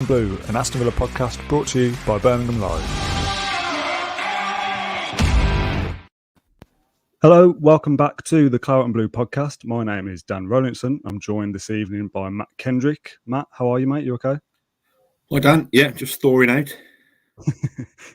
Blue, an Aston Villa podcast brought to you by Birmingham Live. Hello, welcome back to the Claret and Blue podcast. My name is Dan Rowlinson. I'm joined this evening by Matt Kendrick. Matt, how are you, mate? You okay? Hi, Dan. Yeah, just thawing out.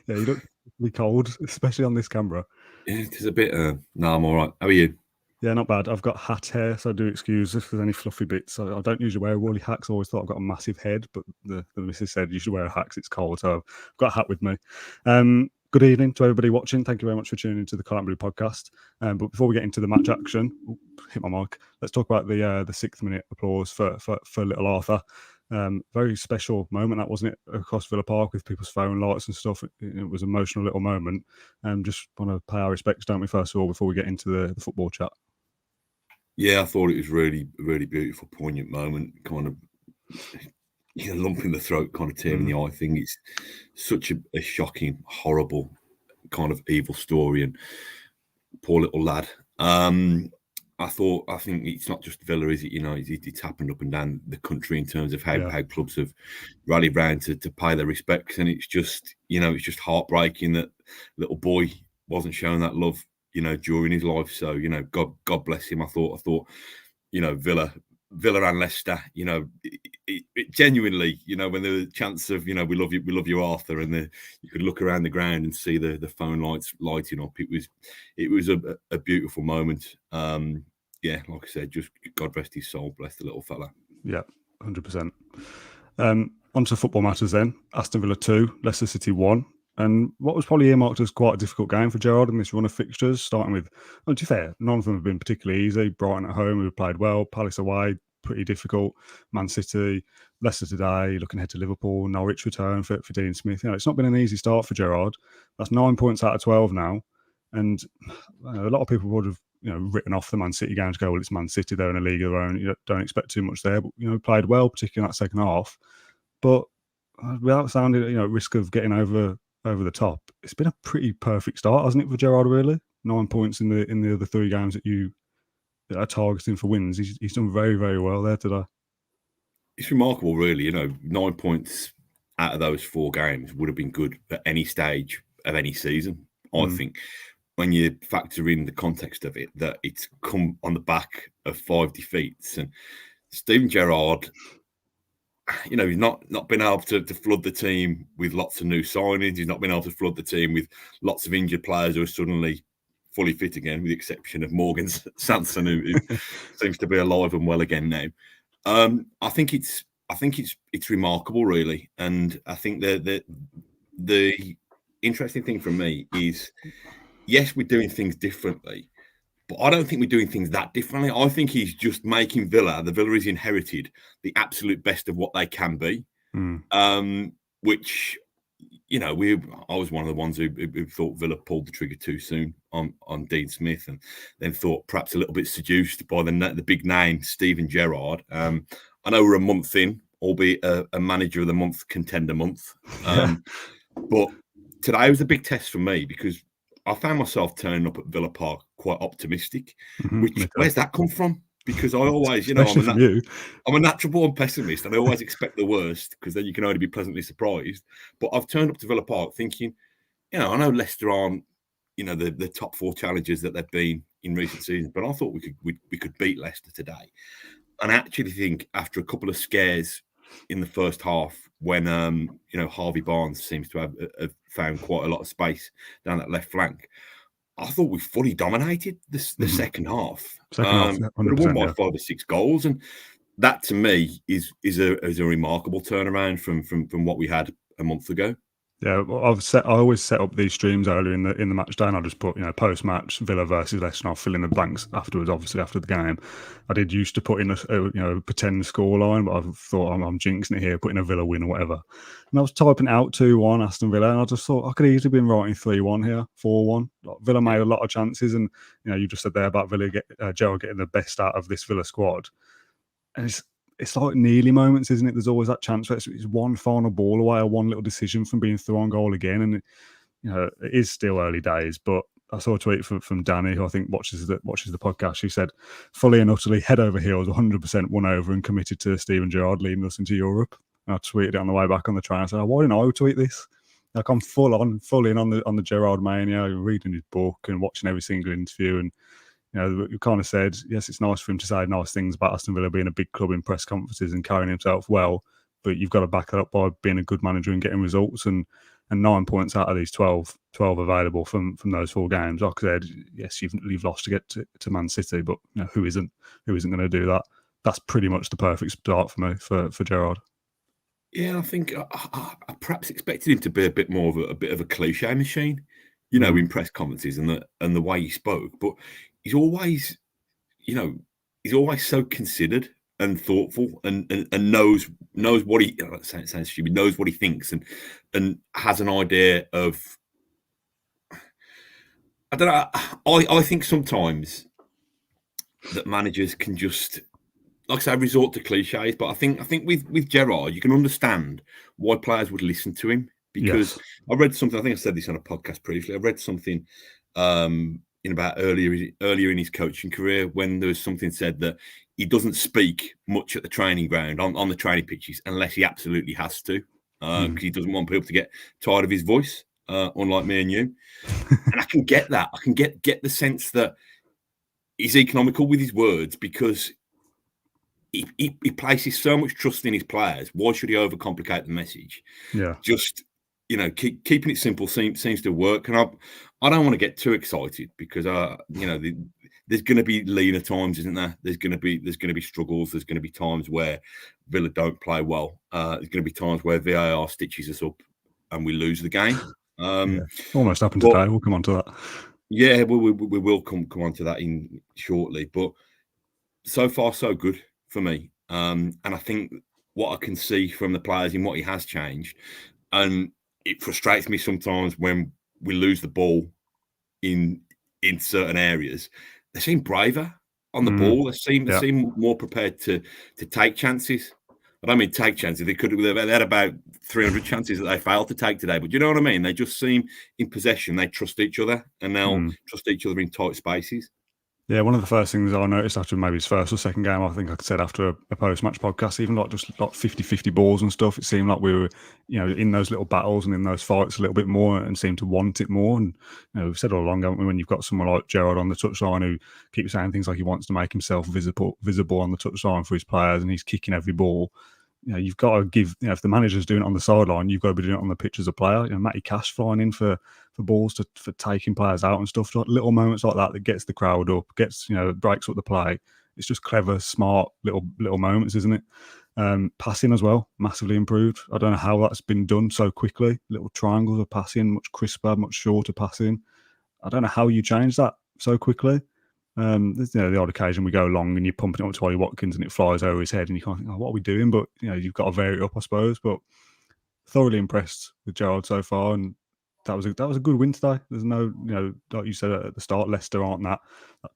Yeah, you look really cold, especially on this camera. Yeah, it is a bit... No, I'm all right. How are you? Yeah, not bad. I've got hat hair, so do excuse if there's any fluffy bits. I don't usually wear woolly hats. I always thought I've got a massive head, but the missus said you should wear a hat because it's cold, so I've got a hat with me. Good evening to everybody watching. Thank you very much for tuning into the Claret and Blue podcast. But before we get into the match action, hit my mic. Let's talk about the 6th minute applause for little Arthur. Very special moment that, wasn't it, across Villa Park with people's phone lights and stuff. It was an emotional little moment. Just want to pay our respects, don't we, first of all, before we get into the football chat. Yeah, I thought it was really beautiful, poignant moment. Kind of, lump in the throat, kind of tear in the eye thing. It's such a shocking, horrible, kind of evil story, and poor little lad. I think it's not just Villa, is it? It's happened up and down the country in terms of how clubs have rallied round to pay their respects, and it's just heartbreaking that little boy wasn't shown that love, during his life. So, God bless him. I thought, Villa and Leicester, it genuinely, when there was a chance of, we love you, Arthur, and you could look around the ground and see the phone lights lighting up. It was a beautiful moment. Like I said, just God rest his soul, bless the little fella. Yeah, 100%. On to football matters then. Aston Villa 2, Leicester City 1. And what was probably earmarked as quite a difficult game for Gerrard in this run of fixtures, starting with, to be fair, none of them have been particularly easy. Brighton at home, who played well. Palace away, pretty difficult. Man City, Leicester today, looking ahead to Liverpool. Norwich return for Dean Smith. It's not been an easy start for Gerrard. That's 9 points out of 12 now. And a lot of people would have written off the Man City game to go, well, it's Man City, they're in a league of their own. You don't expect too much there. But, played well, particularly in that second half. But without sounding, at risk of getting over the top, it's been a pretty perfect start, hasn't it, for Gerrard, really? 9 points in the other 3 games that are targeting for wins. He's done very, very well there today. It's remarkable, really. 9 points out of those 4 games would have been good at any stage of any season, I think. When you factor in the context of it, that it's come on the back of 5 defeats. And Steven Gerrard, he's not been able to flood the team with lots of new signings. He's not been able to flood the team with lots of injured players who are suddenly fully fit again, with the exception of Morgan Sanson, who seems to be alive and well again now. I think it's remarkable, really. And I think the interesting thing for me is, yes, we're doing things differently, but I don't think we're doing things that differently. I think he's just making the Villa he's inherited, the absolute best of what they can be. Which, I was one of the ones who thought Villa pulled the trigger too soon on Dean Smith, and then thought perhaps a little bit seduced by the big name, Steven Gerrard. I know we're a month in, albeit a manager of the month, contender month. But today was a big test for me, because I found myself turning up at Villa Park quite optimistic. Where's that come from? Because I always, I'm a natural born pessimist, and I always expect the worst, because then you can only be pleasantly surprised. But I've turned up to Villa Park thinking, I know Leicester aren't, the top 4 challengers that they've been in recent seasons, but I thought we could beat Leicester today. And I actually think after a couple of scares in the first half, when Harvey Barnes seems to have found quite a lot of space down that left flank, I thought we fully dominated the second half. We won by 5 or 6 goals, and that to me is a remarkable turnaround from what we had a month ago. Yeah, I always set up these streams earlier in the match day, and I just put post match Villa versus Leicester, and I'll fill in the blanks afterwards. Obviously, after the game, I did used to put in a pretend scoreline, but I thought I'm jinxing it here, putting a Villa win or whatever. And I was typing out 2-1 Aston Villa, and I just thought I could easily been writing 3-1 here, 4-1. Villa made a lot of chances, and you just said there about Villa Gerrard getting the best out of this Villa squad, and it's like nearly moments, isn't it? There's always that chance where it's one final ball away or one little decision from being through on goal again. And, it is still early days, but I saw a tweet from Danny, who I think watches the podcast. She said, fully and utterly, head over heels, 100% won over and committed to Steven Gerrard leading us into Europe. And I tweeted it on the way back on the train. I said, "Oh, why didn't I tweet this?" Like I'm full in on the Gerrard mania, reading his book and watching every single interview. And we kind of said, yes, it's nice for him to say nice things about Aston Villa being a big club in press conferences and carrying himself well, but you've got to back it up by being a good manager and getting results. And 9 points out of these 12 available from those 4 games. Like I said, yes, you've lost to get to Man City, but who isn't going to do that? That's pretty much the perfect start for me for Gerrard. Yeah, I think I perhaps expected him to be a bit more of a bit of a cliche machine, in press conferences and the way he spoke. But he's always, he's always so considered and thoughtful and knows what he sounds stupid, knows what he thinks and has an idea of. I don't know. I think sometimes that managers can just, like I say, resort to cliches, but I think with Gerrard, you can understand why players would listen to him because I read something. I think I said this on a podcast previously. I read something in about earlier in his coaching career when there was something said that he doesn't speak much at the training ground on the training pitches unless he absolutely has to because he doesn't want people to get tired of his voice, unlike me and you. And I can get that. I can get the sense that he's economical with his words because he places so much trust in his players. Why should he overcomplicate the message? Yeah. Just, keeping it simple seems to work. And I don't want to get too excited because, there's going to be leaner times, isn't there? There's going to be struggles. There's going to be times where Villa don't play well. There's going to be times where VAR stitches us up and we lose the game. Almost happened today. We'll come on to that. Yeah, we will come on to that in shortly. But so far, so good for me. And I think what I can see from the players in what he has changed, and it frustrates me sometimes when we lose the ball in certain areas. They seem braver on the ball. They seem more prepared to take chances. I don't mean take chances. They had about 300 chances that they failed to take today. But you know what I mean? They just seem in possession. They trust each other and now trust each other in tight spaces. Yeah, one of the first things I noticed after maybe his first or second game, I think I said after a post-match podcast, even like just like 50-50 balls and stuff, it seemed like we were, in those little battles and in those fights a little bit more and seemed to want it more. And, we've said all along, haven't we, when you've got someone like Gerrard on the touchline who keeps saying things like he wants to make himself visible on the touchline for his players and he's kicking every ball. You've got to give, if the manager's doing it on the sideline, you've got to be doing it on the pitch as a player. Matty Cash flying in for balls for taking players out and stuff. Little moments like that gets the crowd up, breaks up the play. It's just clever, smart little moments, isn't it? Passing as well, massively improved. I don't know how that's been done so quickly. Little triangles of passing, much crisper, much shorter passing. I don't know how you change that so quickly. There's the odd occasion we go long and you're pumping it up to Ollie Watkins and it flies over his head and you can't think, what are we doing? But you've got to vary it up, I suppose. But thoroughly impressed with Gerrard so far, and that was a good win today. There's no, like you said at the start, Leicester aren't that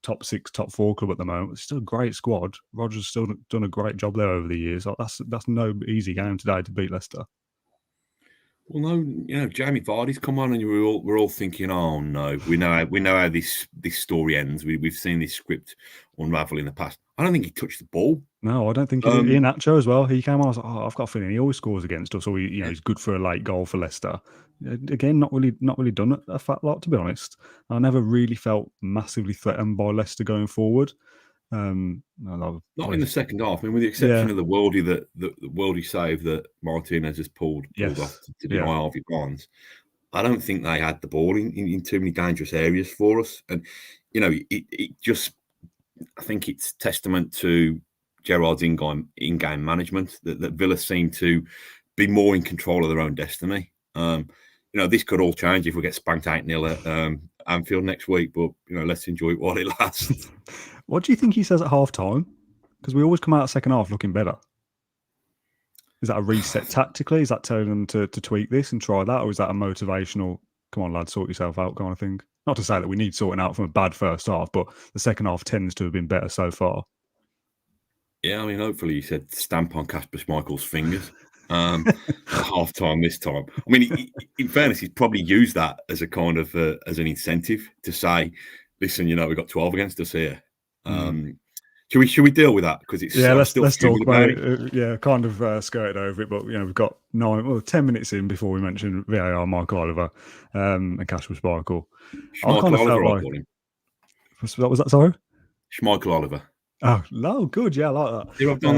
top 6, top 4 club at the moment. It's still a great squad. Rodgers still done a great job there over the years. Like that's no easy game today to beat Leicester. Well, no, Jamie Vardy's come on, and we're all thinking, oh no, we know how this story ends. We've seen this script unravel in the past. I don't think he touched the ball. No, I don't think he did. Ian Nacho as well. He came on. I was like, I've got a feeling he always scores against us. So he's good for a late goal for Leicester. Again, not really done a fat lot, to be honest. I never really felt massively threatened by Leicester going forward. Not in the second half. I mean, with the exception of the worldy save that Martinez has pulled off to deny Harvey Barnes, I don't think they had the ball in too many dangerous areas for us. And it just, I think it's testament to Gerrard's in-game management that Villa seem to be more in control of their own destiny. This could all change if we get spanked 8-0 at Anfield next week, but let's enjoy it while it lasts. What do you think he says at half time? Because we always come out second half looking better. Is that a reset tactically? Is that telling them to tweak this and try that? Or is that a motivational, come on, lad, sort yourself out kind of thing? Not to say that we need sorting out from a bad first half, but the second half tends to have been better so far. Yeah, I mean, hopefully he said stamp on Kasper Schmeichel's fingers at half time this time. I mean, in fairness, he's probably used that as a kind of as an incentive to say, listen, we've got 12 against us here. Should we deal with that? Because Yeah, I'm let's still talk fuming about about it. it. Yeah, kind of skirted over it, but we've got 10 minutes in before we mentioned VAR, Michael Oliver, and Casper Sparkle. I kind Schmeichel of felt Oliver, I like call him. was that sorry? Schmeichel Oliver. Oh no, good. Yeah, I like See what I've that. done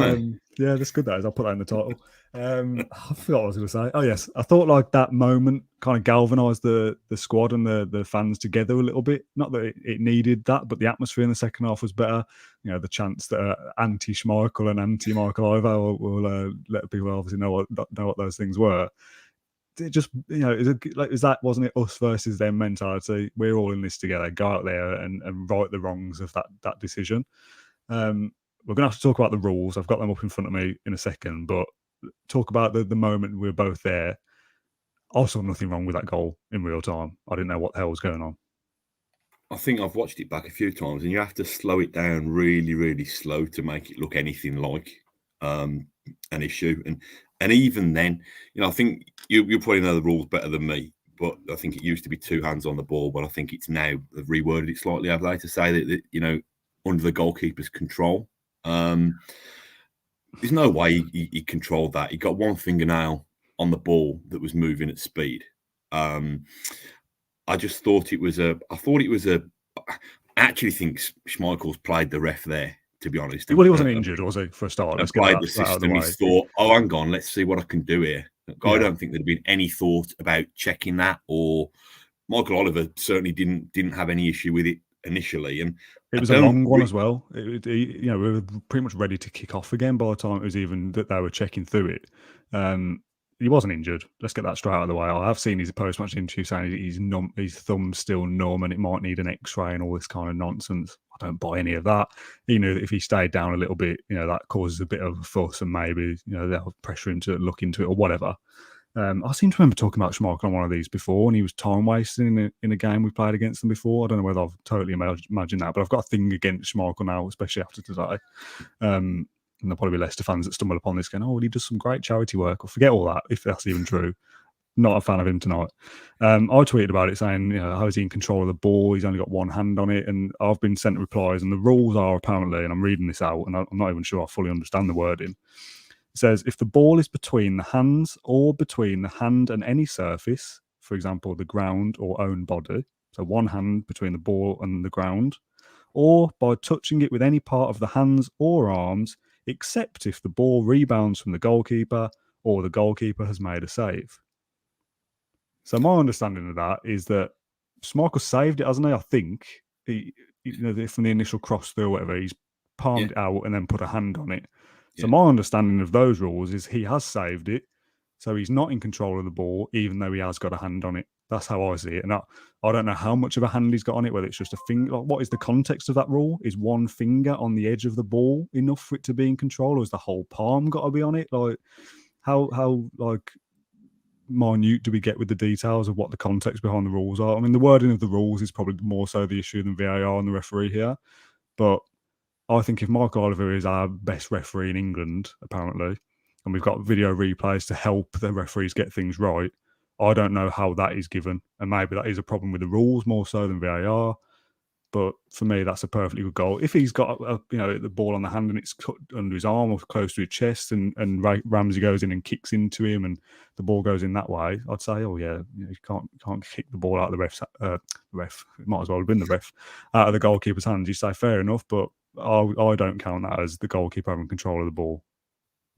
there? Yeah, that's good. That is. I'll put that in the title. I forgot what I was going to say. Oh yes, I thought like that moment kind of galvanised the squad and the fans together a little bit. Not that it needed that, but the atmosphere in the second half was better. The chance that anti Schmeichel and anti Michael Oliver will let people obviously know what those things were. It just is that, wasn't it, us versus them mentality? We're all in this together. Go out there and right the wrongs of that decision. We're going to have to talk about the rules. I've got them up in front of me in a second, but talk about the moment we were both there. I saw nothing wrong with that goal in real time. I didn't know what the hell was going on. I think I've watched it back a few times, and you have to slow it down really, really slow to make it look anything like an issue. And even then, I think you probably know the rules better than me. But I think it used to be 2 hands on the ball, but I think it's now they've reworded it slightly, have they, to say that under the goalkeeper's control. There's no way he controlled that. He got one fingernail on the ball that was moving at speed. I just thought it was I actually think Schmeichel's played the ref there, to be honest. Well, he wasn't injured, was he, for a start? Let's get played that the out of the system. way. He's thought, oh, hang on, let's see what I can do here. I don't think there'd been any thought about checking that, or Michael Oliver certainly didn't have any issue with it initially. And it was a long one as well. We were pretty much ready to kick off again by the time it was even that they were checking through it. He wasn't injured. Let's get that straight out of the way. I have seen his post-match interview saying his thumb's still numb and it might need an X-ray and all this kind of nonsense. I don't buy any of that. He knew that if he stayed down a little bit, that causes a bit of a fuss and maybe they'll pressure him to look into it or whatever. I seem to remember talking about Schmeichel on one of these before, and he was time wasting in a game we played against them before. I don't know whether I've totally imagined that, but I've got a thing against Schmeichel now, especially after today. And there'll probably be Leicester fans that stumble upon this going, oh, well, he does some great charity work. Or forget all that, if that's even true. Not a fan of him tonight. I tweeted about it saying, how is he in control of the ball? He's only got one hand on it. And I've been sent replies, and the rules are apparently, and I'm reading this out, and I'm not even sure I fully understand the wording. It says, if the ball is between the hands or between the hand and any surface, for example, the ground or own body, so one hand between the ball and the ground, or by touching it with any part of the hands or arms, except if the ball rebounds from the goalkeeper or the goalkeeper has made a save. So my understanding of that is that Schmeichel saved it, hasn't he? I think from the initial cross through or whatever, he's palmed it out and then put a hand on it. So my understanding of those rules is he has saved it, so he's not in control of the ball, even though he has got a hand on it. That's how I see it. And I don't know how much of a hand he's got on it, whether it's just a finger. Like, what is the context of that rule? Is one finger on the edge of the ball enough for it to be in control, or is the whole palm got to be on it? Like, how like minute do we get with the details of what the context behind the rules are? I mean, the wording of the rules is probably more so the issue than VAR and the referee here, but I think if Michael Oliver is our best referee in England, apparently, and we've got video replays to help the referees get things right, I don't know how that is given. And maybe that is a problem with the rules more so than VAR. But for me, that's a perfectly good goal. If he's got the ball on the hand and it's cut under his arm or close to his chest, and Ramsey goes in and kicks into him, and the ball goes in that way, I'd say, oh yeah, you can't kick the ball out of the ref. It might as well have been the ref out of the goalkeeper's hands. You say fair enough, but I don't count that as the goalkeeper having control of the ball,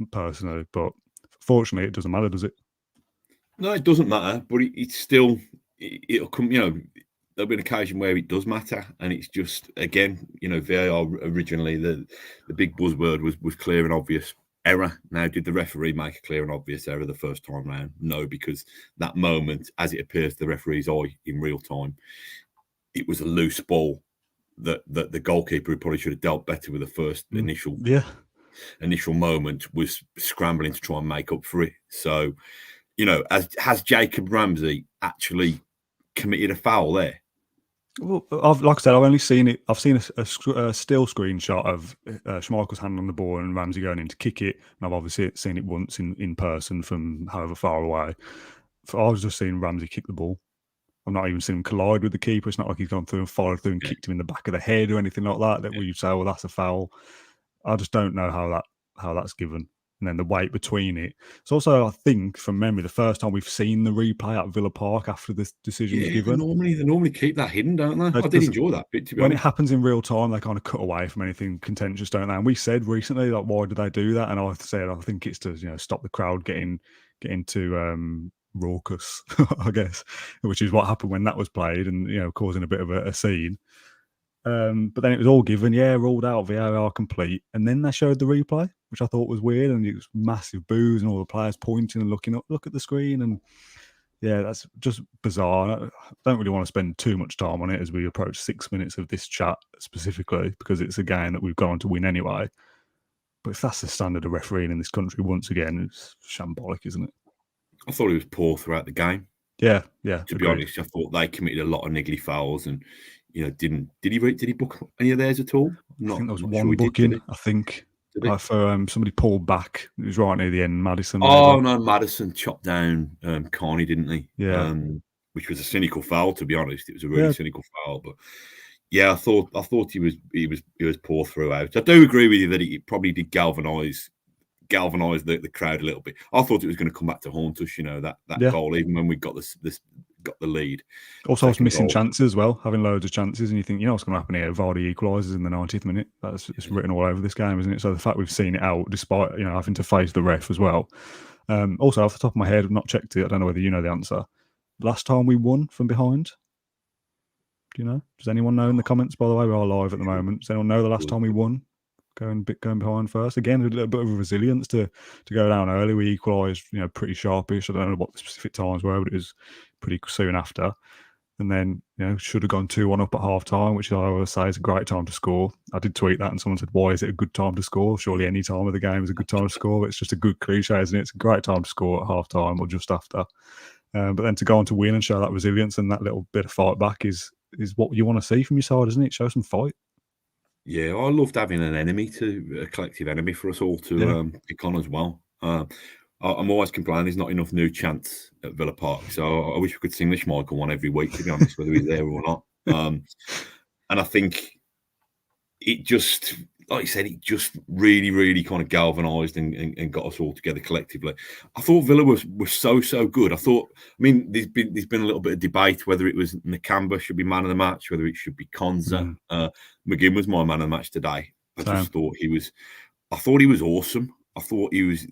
personally. But fortunately, it doesn't matter, does it? No, it doesn't matter. But it's still, it'll come. There'll be an occasion where it does matter, and it's just again, VAR originally the big buzzword was clear and obvious error. Now, did the referee make a clear and obvious error the first time round? No, because that moment, as it appears to the referee's eye in real time, it was a loose ball that the goalkeeper, who probably should have dealt better with the first initial moment, was scrambling to try and make up for it. So, has Jacob Ramsey actually committed a foul there? Well, like I said, I've only seen it. I've seen a still screenshot of Schmeichel's hand on the ball and Ramsey going in to kick it, and I've obviously seen it once in person from however far away. I was just seeing Ramsey kick the ball. I've not even seen him collide with the keeper. It's not like he's gone through and followed through and kicked him in the back of the head or anything like that. That we say, well, that's a foul. I just don't know how that's given. And then the wait between it. It's also, I think, from memory, the first time we've seen the replay at Villa Park after this decision was given. They normally keep that hidden, don't they? I did enjoy that bit, to be when honest. It happens in real time, they kind of cut away from anything contentious, don't they? And we said recently, like, why do they do that? And I said, I think it's to stop the crowd getting too raucous, I guess, which is what happened when that was played, and causing a bit of a scene. But then it was all given, ruled out, VAR complete. And then they showed the replay, which I thought was weird. And it was massive boos and all the players pointing and looking up, look at the screen. And that's just bizarre. I don't really want to spend too much time on it as we approach 6 minutes of this chat specifically, because it's a game that we've gone on to win anyway. But if that's the standard of refereeing in this country, once again, it's shambolic, isn't it? I thought he was poor throughout the game. Yeah. To be honest, I thought they committed a lot of niggly fouls, and did he book any of theirs at all? I think there was one booking. I think for somebody pulled back. It was right near the end. Madison. Oh no, Madison chopped down Carney, didn't he? Yeah. Which was a cynical foul. To be honest, it was a really cynical foul. But I thought he was poor throughout. I do agree with you that it probably did galvanise the crowd a little bit. I thought it was going to come back to haunt us, that goal, even when we got got the lead. Also, I was missing chances as well, having loads of chances, and you think, what's going to happen here? Vardy equalises in the 90th minute. It's written all over this game, isn't it? So the fact we've seen it out, despite having to face the ref as well. Also, off the top of my head, I've not checked it. I don't know whether you know the answer. Last time we won from behind. Do you know? Does anyone know in the comments? By the way, we are live at the moment. Does anyone know the last time we won? Going behind first. Again, a little bit of a resilience to go down early. We equalised, pretty sharpish. I don't know what the specific times were, but it was pretty soon after. And then, should have gone 2-1 up at half time, which I always say is a great time to score. I did tweet that, and someone said, why is it a good time to score? Surely any time of the game is a good time to score. But it's just a good cliche, isn't it? It's a great time to score at half time or just after. But then to go on to win and show that resilience and that little bit of fight back is what you want to see from your side, isn't it? Show some fight. Yeah, I loved having a collective enemy for us all to pick on as well. I'm always complaining there's not enough new chants at Villa Park, so I wish we could sing the Schmeichel one every week, to be honest, whether he's there or not. And I think it just, like you said, it just really, really kind of galvanised and got us all together collectively. I thought Villa was so good. There's been a little bit of debate whether it was Nakamba should be man of the match, whether it should be Konza. McGinn was my man of the match today. I thought he was awesome. I thought he was,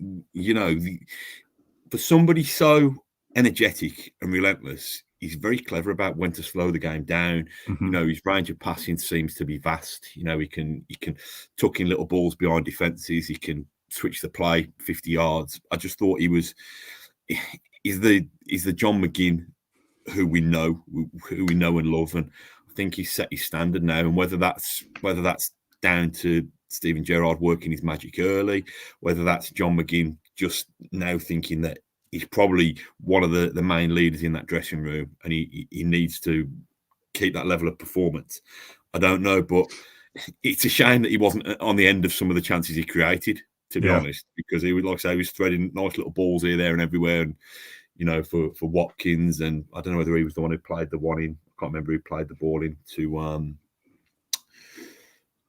for somebody so energetic and relentless, he's very clever about when to slow the game down. His range of passing seems to be vast. He can tuck in little balls behind defences. He can switch the play 50 yards. I just thought he's the John McGinn who we know and love, and I think he's set his standard now. And whether that's down to Steven Gerrard working his magic early, whether that's John McGinn just now thinking that he's probably one of the main leaders in that dressing room and he needs to keep that level of performance, I don't know. But it's a shame that he wasn't on the end of some of the chances he created, to be honest, because he would, like I say, he was threading nice little balls here, there and everywhere. And, for Watkins, and I don't know whether he was the one who played the one in, I can't remember who played the ball in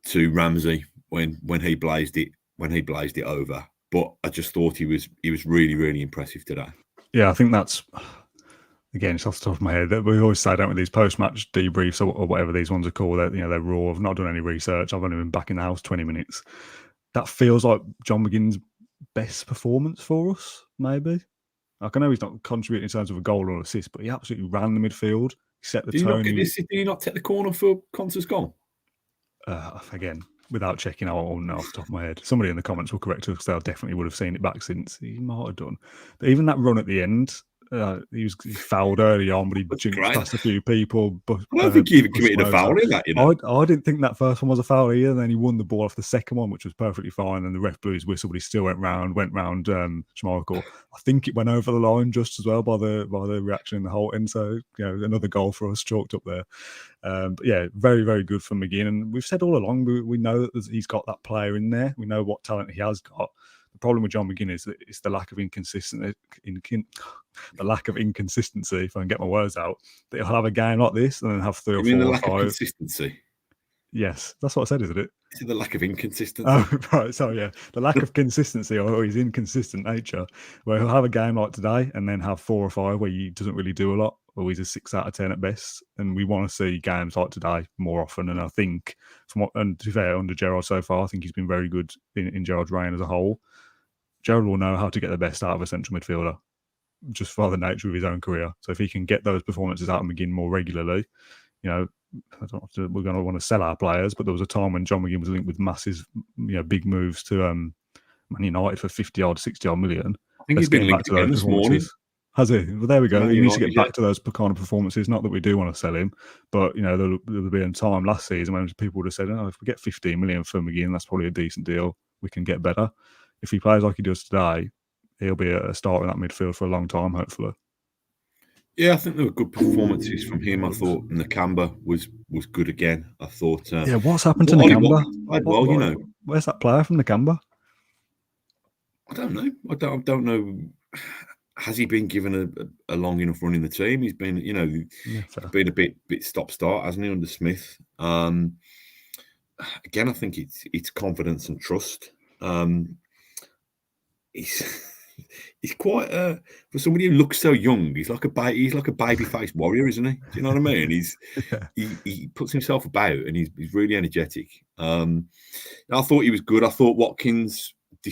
to Ramsey when he blazed it over. But I just thought he was really, really impressive today. Yeah, I think that's, again, it's off the top of my head. We always say, don't we, these post-match debriefs or whatever these ones are called, they're raw. I've not done any research. I've only been back in the house 20 minutes. That feels like John McGinn's best performance for us, maybe. I know he's not contributing in terms of a goal or assist, but he absolutely ran the midfield. He set the tone. Did he not take the corner for Konsa's goal? Again, without checking, I won't know off the top of my head. Somebody in the comments will correct us because they definitely would have seen it back since. He might have done. But even that run at the end, he fouled early on, but he jinxed past a few people. But I don't think he even committed a foul in that, I didn't think that first one was a foul either. And then he won the ball off the second one, which was perfectly fine. And the ref blew his whistle, but he still went round Schmeichel. I think it went over the line just as well by the reaction in the whole end. So, another goal for us chalked up there. But yeah, very, very good for McGinn. And we've said all along, we know that he's got that player in there. We know what talent he has got. The problem with John McGinn is that it's the lack of inconsistency. The lack of inconsistency, if I can get my words out, that he'll have a game like this and then have 3 or You mean 4 the or lack of 5. consistency? Yes, that's what I said, isn't it? Is it the lack of inconsistency? Oh, right. So, yeah, the lack of consistency or his inconsistent nature, where he'll have a game like today and then have 4 or 5 where he doesn't really do a lot, or he's a 6 out of 10 at best. And we want to see games like today more often. And I think, and to be fair, under Gerrard so far, I think he's been very good in Gerrard's reign as a whole. Gerrard will know how to get the best out of a central midfielder, just by the nature of his own career. So if he can get those performances out of McGinn more regularly, we're going to want to sell our players, but there was a time when John McGinn was linked with massive, big moves to Man United for 50-odd, 60-odd million. I think he's been linked again this morning. Has he? Well, there we go. He needs to get back yeah. to those kind of performances. Not that we do want to sell him, but there'll be a time last season when people would have said, "Oh, if we get 15 million for McGinn, that's probably a decent deal. We can get better." If he plays like he does today, he'll be a starter in that midfield for a long time, hopefully. Yeah, I think there were good performances from him. I thought Nakamba was good again. I thought. What's happened to Nakamba? Well, where's that player from Nakamba? I don't know. I don't know. Has he been given a long enough run in the team? He's been, been a bit stop-start, hasn't he, under Smith? Again, I think it's confidence and trust. He's quite for somebody who looks so young. He's like a baby-faced warrior, isn't he? Do you know what I mean? He puts himself about, and he's really energetic. I thought he was good. I thought Watkins. I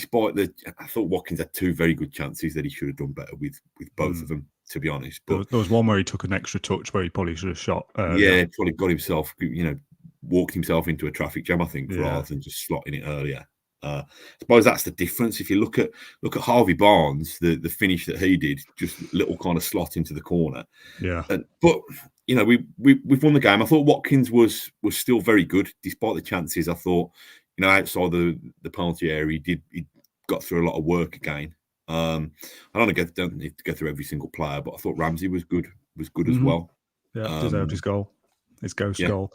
thought Watkins had 2 very good chances that he should have done better with both of them, to be honest. But there was one where he took an extra touch where he probably should have shot. Probably got himself, walked himself into a traffic jam, I think, rather than just slotting it earlier. I suppose that's the difference. If you look at Harvey Barnes, the finish that he did, just little kind of slot into the corner. Yeah. But we've won the game. I thought Watkins was still very good despite the chances. I thought. Outside the penalty area, he got through a lot of work again. I don't need to go through every single player, but I thought Ramsey was good as well. Yeah, deserved his goal, his ghost goal.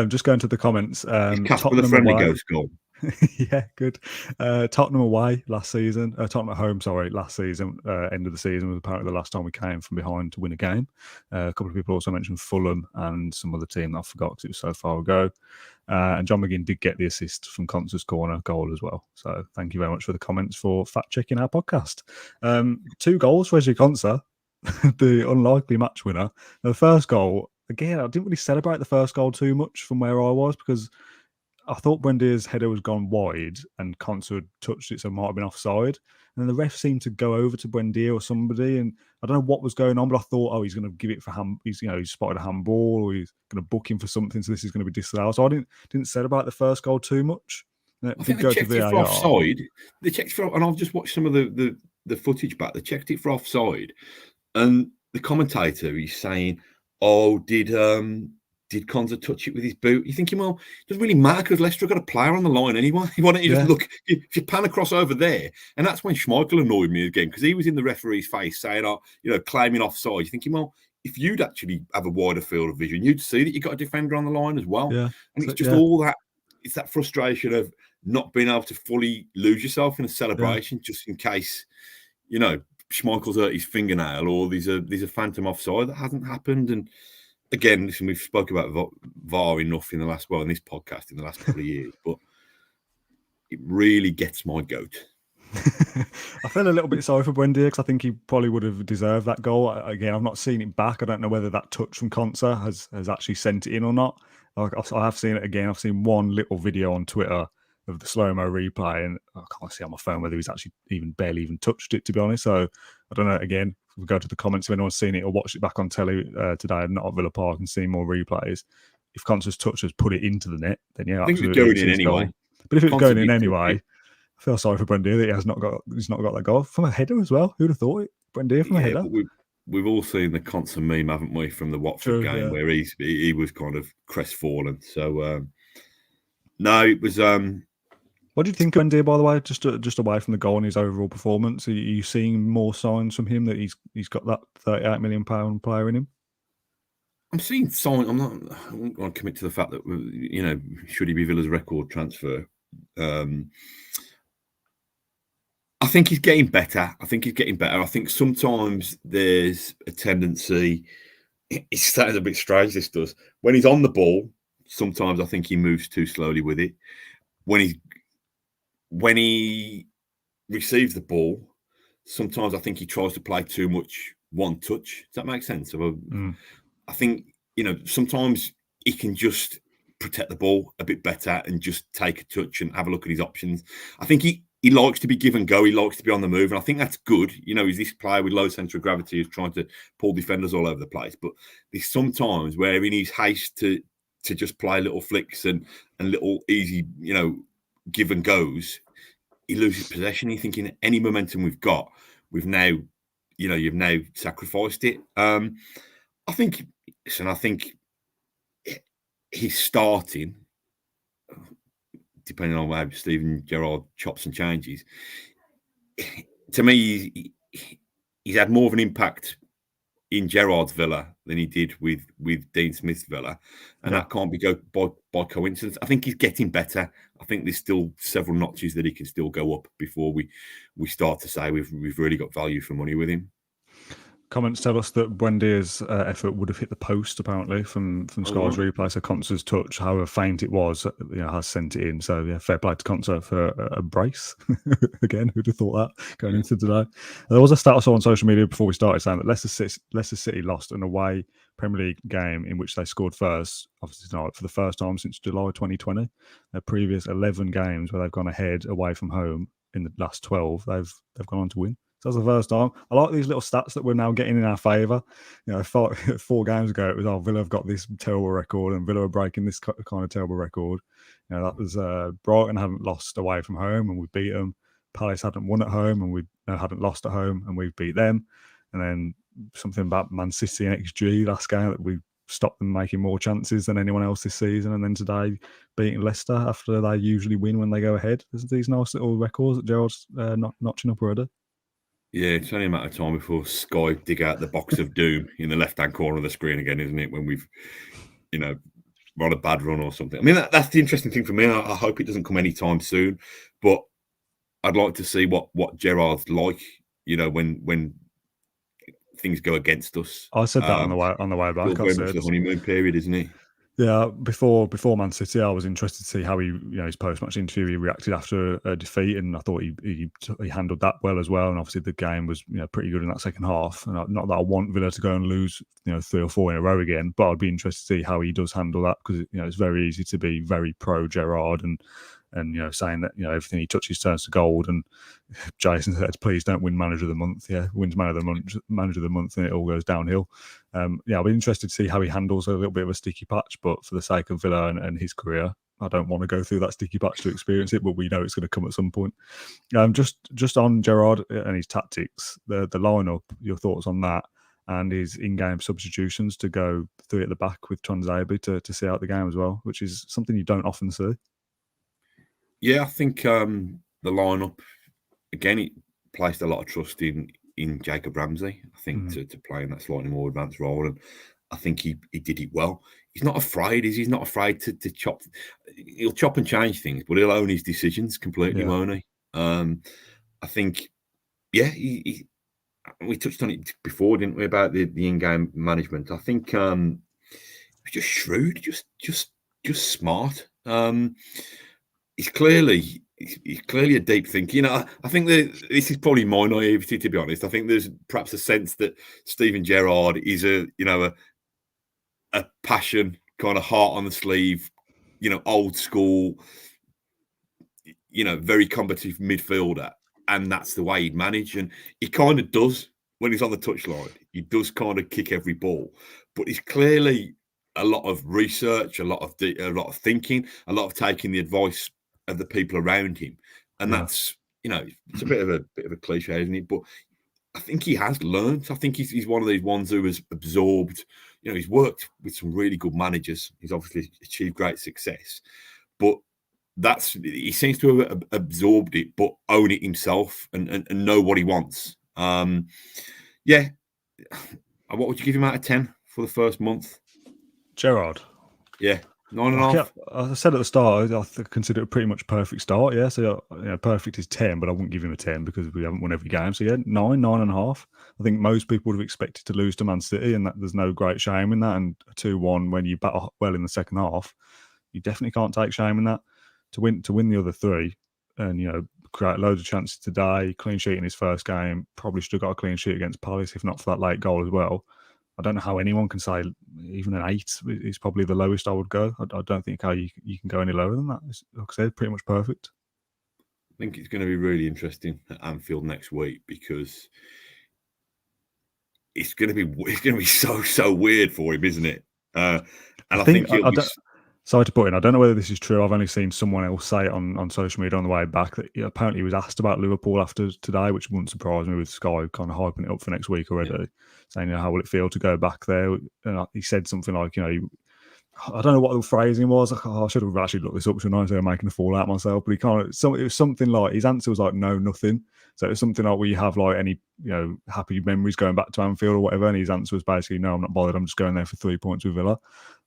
Just going to the comments. Casper the friendly ghost goal. Yeah, good. Tottenham away last season. Tottenham at home, sorry, last season. End of the season was apparently the last time we came from behind to win a game. A couple of people also mentioned Fulham and some other team that I forgot because it was so far ago. And John McGinn did get the assist from Concer's corner goal as well. So thank you very much for the comments for fact checking our podcast. 2 goals for Wesley Concer, the unlikely match winner. The first goal, again, I didn't really celebrate the first goal too much from where I was because I thought Buendia's header was gone wide and Concer had touched it, so it might have been offside. And then the ref seemed to go over to Buendia or somebody, and I don't know what was going on, but I thought, he's going to give it for he's spotted a handball, or he's going to book him for something, so this is going to be disallowed. So I didn't celebrate the first goal too much. I think they checked it for offside. They checked for, and I've just watched some of the footage back. They checked it for offside, and the commentator is saying, "Oh, did Concer touch it with his boot?" You're thinking, well, it doesn't really matter because Leicester got a player on the line anyway. Why don't you just look? If you pan across over there, and that's when Schmeichel annoyed me again because he was in the referee's face saying, claiming offside. You're thinking, well, if you'd actually have a wider field of vision, you'd see that you got a defender on the line as well. Yeah. And it's just all that. It's that frustration of not being able to fully lose yourself in a celebration, just in case, Schmeichel's hurt his fingernail or there's a phantom offside that hasn't happened. And again, listen, we've spoken about VAR enough in this podcast in the last couple of years, but it really gets my goat. I feel a little bit sorry for Buendia because I think he probably would have deserved that goal. Again, I've not seen it back. I don't know whether that touch from Concer has actually sent it in or not. I have seen it again. I've seen one little video on Twitter of the slow-mo replay, and I can't see on my phone whether he's actually barely even touched it, to be honest. So I don't know. Again, we'll go to the comments if anyone's seen it or watched it back on telly today and not at Villa Park and seen more replays. If Concer's touch has put it into the net, then yeah, I think it's going in anyway. But if it's going in anyway, I feel sorry for Buendia that he's not got that goal from a header as well. Who'd have thought it? Buendia from a header. We've all seen the Concer meme, haven't we, from the Watford game where he was kind of crestfallen. So no, it was. What do you think of Buendia, by the way? Just away from the goal and his overall performance, are you seeing more signs from him that he's got that £38 million player in him? I'm seeing signs. I won't want to commit to the fact that should he be Villa's record transfer? I I think he's getting better. I think sometimes there's a tendency. It sounds a bit strange. This does when he's on the ball. Sometimes I think he moves too slowly with it. When he receives the ball, sometimes I think he tries to play too much one touch. Does that make sense? I think, sometimes he can just protect the ball a bit better and just take a touch and have a look at his options. I think he likes to be give and go. He likes to be on the move. And I think that's good. He's this player with low centre of gravity who's trying to pull defenders all over the place. But there's sometimes where in his haste to just play little flicks and little easy, give and goes, he loses possession. He's thinking any momentum we've got, you've now sacrificed it. I think he's starting, depending on how Steven Gerrard chops and changes. To me, he's had more of an impact in Gerrard's Villa than he did with Dean Smith's Villa, and that can't be by coincidence. I think he's getting better. I think there's still several notches that he can still go up before we start to say we've really got value for money with him. Comments tell us that Buendia's effort would have hit the post, apparently, from Sky's replay. So Conser's touch, however faint it was, has sent it in. So, yeah, fair play to Conser for a brace. Again, who'd have thought that going into today? There was a stat I saw on social media before we started saying that Leicester City lost an away Premier League game in which they scored first, obviously tonight, for the first time since July 2020. Their previous 11 games where they've gone ahead away from home in the last 12, they've gone on to win. So that's the first time. I like these little stats that we're now getting in our favour. 4 games ago, it was, Villa have got this terrible record and Villa are breaking this kind of terrible record. That was Brighton hadn't lost away from home and we beat them. Palace hadn't won at home and we hadn't lost at home and we've beat them. And then something about Man City and XG last game that we stopped them making more chances than anyone else this season. And then today beating Leicester after they usually win when they go ahead. There's these nice little records that Gerrard's notching up already. Yeah, it's only a matter of time before Sky dig out the box of doom in the left-hand corner of the screen again, isn't it? When we've, run a bad run or something. I mean, that's the interesting thing for me. I hope it doesn't come anytime soon, but I'd like to see what Gerrard's like, when things go against us. I said that on the way back. It's the honeymoon period, isn't it? Yeah, before Man City, I was interested to see how he, his post-match interview, he reacted after a defeat, and I thought he handled that well as well. And obviously, the game was pretty good in that second half. And not that I want Villa to go and lose 3 or 4 in a row again, but I'd be interested to see how he does handle that because it's very easy to be very pro Gerrard and saying that everything he touches turns to gold. And Jason said, "Please don't win Manager of the Month." Yeah, wins Manager of the Month, and it all goes downhill. I'll be interested to see how he handles a little bit of a sticky patch. But for the sake of Villa and his career, I don't want to go through that sticky patch to experience it. But we know it's going to come at some point. Just on Gerrard and his tactics, the lineup. Your thoughts on that? And his in-game substitutions to go 3 at the back with Tuanzebe to see out the game as well, which is something you don't often see. Yeah, I think the lineup again. It placed a lot of trust in Jacob Ramsey. I think to play in that slightly more advanced role, and I think he did it well. He's not afraid, is he? He's not afraid to chop. He'll chop and change things, but he'll own his decisions completely, won't he? I think, we touched on it before, didn't we, about the in-game management? I think he was just shrewd, just smart. He's clearly a deep thinker. I think that this is probably my naivety, to be honest. I think there's perhaps a sense that Steven Gerrard is a passion, kind of heart on the sleeve, old school, very competitive midfielder, and that's the way he'd manage. And he kind of does when he's on the touchline. He does kind of kick every ball, but he's clearly a lot of research, a lot of thinking, a lot of taking the advice of the people around him, and that's it's a bit of a cliche, isn't it? But I think he has learned. I think he's one of these ones who has absorbed. He's worked with some really good managers. He's obviously achieved great success, but he seems to have absorbed it, but own it himself and know what he wants. What would you give him out of 10 for the first month? Gerrard. Yeah. 9.5. I said at the start, I consider it a pretty much perfect start. Yeah, so perfect is 10, but I wouldn't give him a 10 because we haven't won every game. So yeah, 9.5. I think most people would have expected to lose to Man City, and that there's no great shame in that. And a 2-1 when you bat well in the second half, you definitely can't take shame in that. To win the other three, and create loads of chances today, clean sheet in his first game, probably should have got a clean sheet against Palace if not for that late goal as well. I don't know how anyone can say even an 8 is probably the lowest I would go. I don't think how you can go any lower than that. It's, like I said, pretty much perfect. I think it's going to be really interesting at Anfield next week because it's going to be so weird for him, isn't it? And I think he'll be. Sorry to put in, I don't know whether this is true. I've only seen someone else say it on social media on the way back that apparently he was asked about Liverpool after today, which wouldn't surprise me with Sky kind of hyping it up for next week already, saying, how will it feel to go back there? And he said something like, I don't know what the phrasing was. I should have actually looked this up, shouldn't I? So I'm making a fool out myself. But it was something like, his answer was like, no, nothing. So it was something like, will you have like any, happy memories going back to Anfield or whatever? And his answer was basically, no, I'm not bothered. I'm just going there for 3 points with Villa.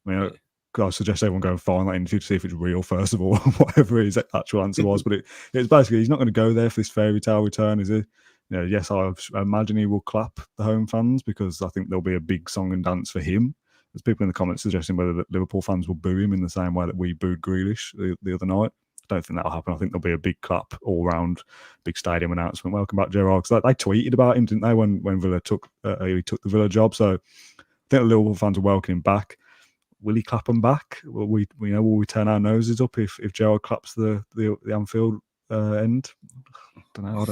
I mean, I suggest everyone go and find that interview to see if it's real, first of all, whatever his actual answer was. But it's basically, he's not going to go there for this fairy tale return, is he? Yes, I imagine he will clap the home fans because I think there'll be a big song and dance for him. There's people in the comments suggesting whether the Liverpool fans will boo him in the same way that we booed Grealish the other night. I don't think that'll happen. I think there'll be a big clap all round, big stadium announcement. Welcome back, Gerrard. Because they tweeted about him, didn't they, when Villa he took the Villa job? So I think the Liverpool fans will welcome him back. Will he clap them back? Will we turn our noses up if Gerrard claps the Anfield end? I don't know. I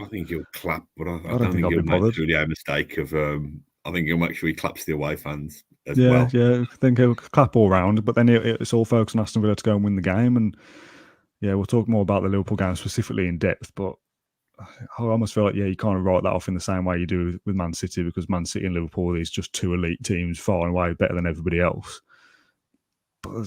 think he'll clap, but I don't think he'll make really a mistake of. I think he'll make sure he claps the away fans as well. Yeah, I think he'll clap all round, but then it's all focused on Aston Villa to go and win the game. And we'll talk more about the Liverpool game specifically in depth, but I almost feel like, you can't write that off in the same way you do with Man City, because Man City and Liverpool is just two elite teams far and away better than everybody else.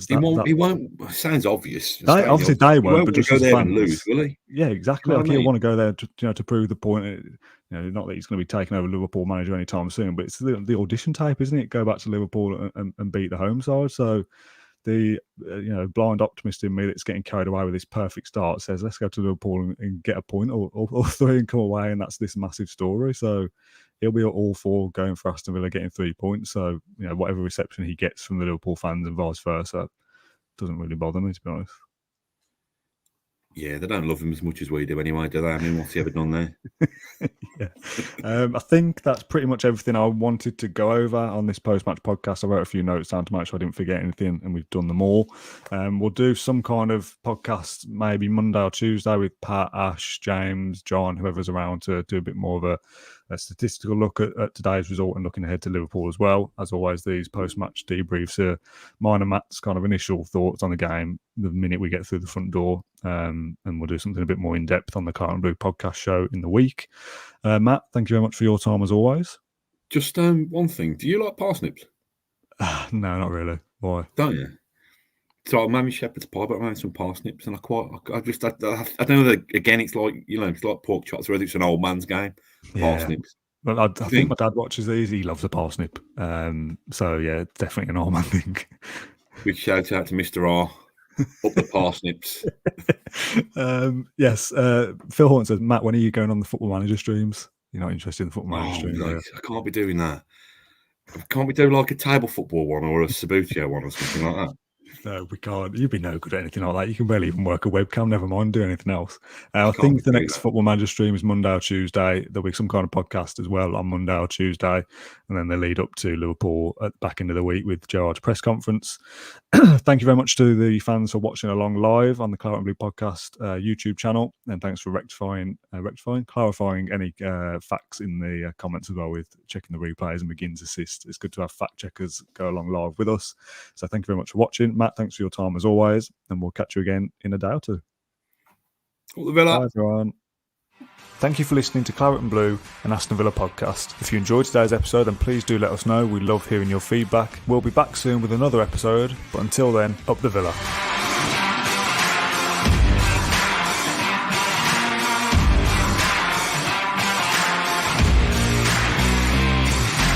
He won't. Sounds obvious. They won't. But just go there fans, and lose, will he? Yeah, exactly. Like he'll want to go there to prove the point. Not that he's going to be taking over Liverpool manager anytime soon, but it's the audition tape, isn't it? Go back to Liverpool and beat the home side. So the blind optimist in me that's getting carried away with this perfect start says, let's go to Liverpool and get a point or 3 and come away, and that's this massive story. So he'll be all for going for Aston Villa getting 3 points. So whatever reception he gets from the Liverpool fans and vice versa doesn't really bother me, to be honest. Yeah, they don't love him as much as we do anyway, do they? I mean, what's he ever done there? I think that's pretty much everything I wanted to go over on this post-match podcast. I wrote a few notes down to make sure I didn't forget anything, and we've done them all. We'll do some kind of podcast maybe Monday or Tuesday with Pat, Ash, James, John, whoever's around, to do a bit more of a statistical look at today's result and looking ahead to Liverpool as well. As always, these post-match debriefs are mine and Matt's kind of initial thoughts on the game the minute we get through the front door. And we'll do something a bit more in-depth on the Claret and Blue podcast show in the week. Matt, thank you very much for your time as always. Just one thing. Do you like parsnips? No, not really. Why? Don't you? So I made me shepherd's pie, but I made some parsnips, and I don't know that, again, it's like, it's like pork chops, whether it's an old man's game. Parsnips. Well, I think my dad watches these. He loves a parsnip. So yeah, definitely an old man thing. Big shout out to Mr. R. Up the parsnips. Yes. Phil Horton says, Matt, when are you going on the Football Manager streams? You're not interested in the Football Manager streams, are you? I can't be doing that. Can't we do like a table football one or a Sabutio one or something like that? No, we can't. You'd be no good at anything like that. You can barely even work a webcam, never mind do anything else. I think the next Football Manager stream is Monday or Tuesday. There'll be some kind of podcast as well on Monday or Tuesday. And then they lead up to Liverpool at the back end of the week with Gerrard's press conference. Thank you very much to the fans for watching along live on the Claret and Blue podcast YouTube channel. And thanks for clarifying any facts in the comments as well with checking the replays and McGinn's assist. It's good to have fact checkers go along live with us. So thank you very much for watching. Matt, thanks for your time as always, and we'll catch you again in a day or two. All the Villa. Bye, everyone. Thank you for listening to Claret and Blue, an Aston Villa podcast. If you enjoyed today's episode, then please do let us know. We love hearing your feedback. We'll be back soon with another episode, but until then, up the Villa.